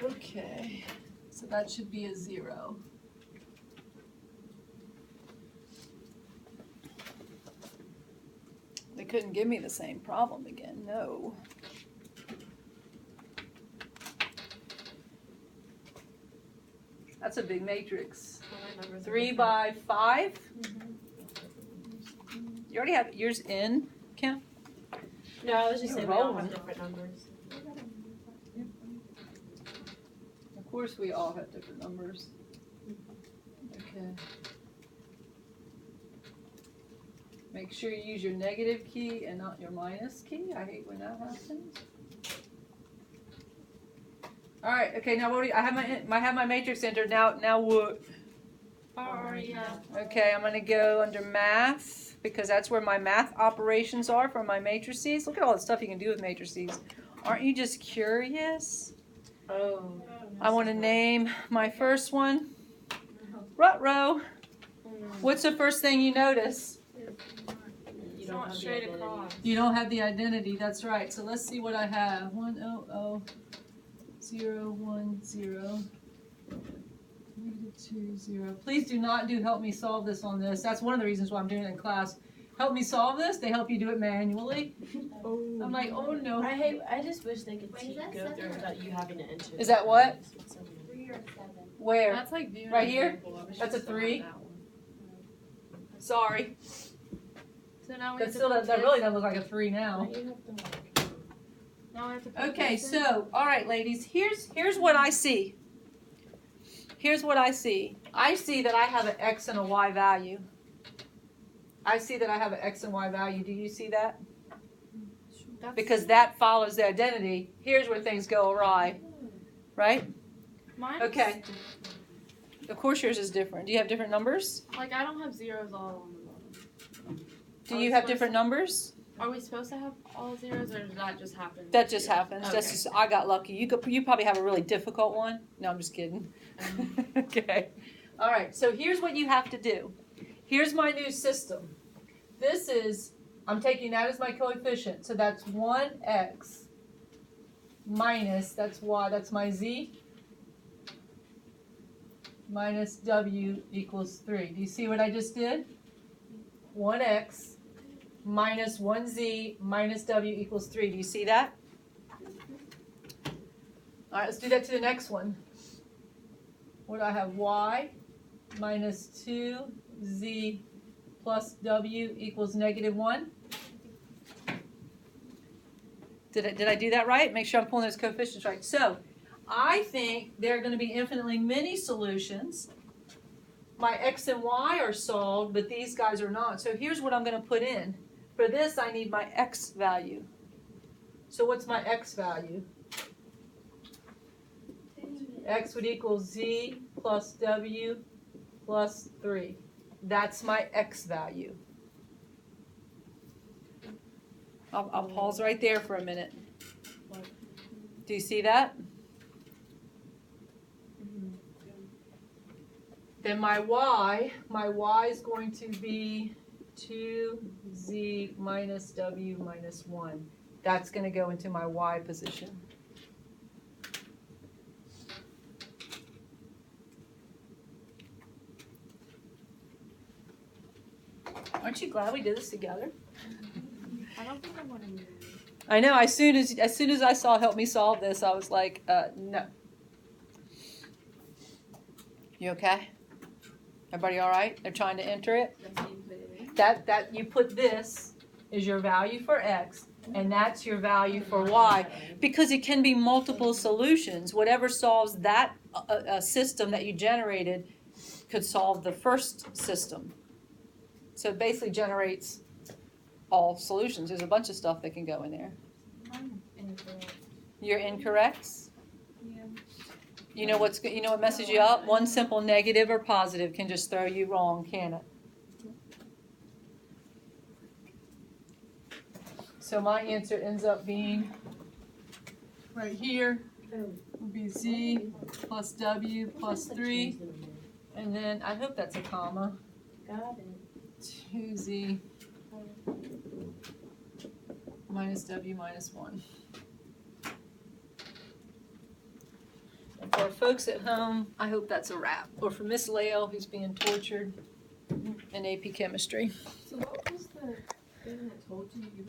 Okay, so that should be a 0. They couldn't give me the same problem again, no. That's a big matrix. 3 by 5. You already have yours in, Kim? No, I was just saying we all have different numbers. Of course we all have different numbers. Okay. Make sure you use your negative key and not your minus key. I hate when that happens. All right. Okay. Now what do you, I have my matrix entered. Now what? Okay. I'm gonna go under math because that's where my math operations are for my matrices. Look at all the stuff you can do with matrices. Aren't you just curious? Oh. I want to name my first one Rut-row. What's the first thing you notice? You don't have straight across. You don't have the identity. That's right. So let's see what I have. 1 0 0 0 1 0 -2 0. Please do not help me solve this on this. That's one of the reasons why I'm doing it in class. Help me solve this. They help you do it manually. Oh. I'm like, oh no. I just wish they could go through without you having to enter. Is that what? 3 or 7. Where? That's like viewing Right here? example. I wish That's a I still 3? had that one. Sorry. So now we That have to still put that this- really doesn't look like a 3 now. Now we have to put Okay, this in. so all right, ladies. Here's what I see. Here's what I see. I see that I have an x and a y value. I see that I have an x and y value. Do you see that? That's- Because that follows the identity. Here's where things go awry, right? Mine Okay. Of course yours is different. Do you have different numbers? Like I don't have zeros all on the bottom. Do you have different numbers? Are we supposed to have all zeros, or does that just happen? That just happens. Okay. That's just, I got lucky. You probably have a really difficult one. No, I'm just kidding. Okay. All right. So here's what you have to do. Here's my new system. This is, I'm taking that as my coefficient. So that's 1x minus, that's y, that's my z, minus w equals 3. Do you see what I just did? 1x minus 1z minus w equals 3. Do you see that? All right, let's do that to the next one. What do I have? Y minus 2z plus w equals -1. Did I do that right? Make sure I'm pulling those coefficients right. So I think there are going to be infinitely many solutions. My x and y are solved, but these guys are not. So here's what I'm going to put in. For this, I need my x value. So what's my x value? X would equal z plus w plus 3. That's my x value. I'll pause right there for a minute. Do you see that? Then my y is going to be 2z minus w minus 1. That's going to go into my y position. Aren't you glad we did this together? I don't think I want to move. I know. As soon as I saw "Help Me Solve This," I was like, "No." You okay? Everybody all right? They're trying to enter it. That you put this is your value for x, and that's your value for y, because it can be multiple solutions. Whatever solves that system that you generated could solve the first system. So it basically generates all solutions. There's a bunch of stuff that can go in there. You're incorrect? Yeah. You know what messes you up? One simple negative or positive can just throw you wrong, can it? So my answer ends up being right here would be z plus w plus 3, and then I hope that's a comma. Got it. 2z minus w minus 1. for folks at home, I hope that's a wrap. Or for Miss Lael, who's being tortured in AP Chemistry. So what was the thing that told you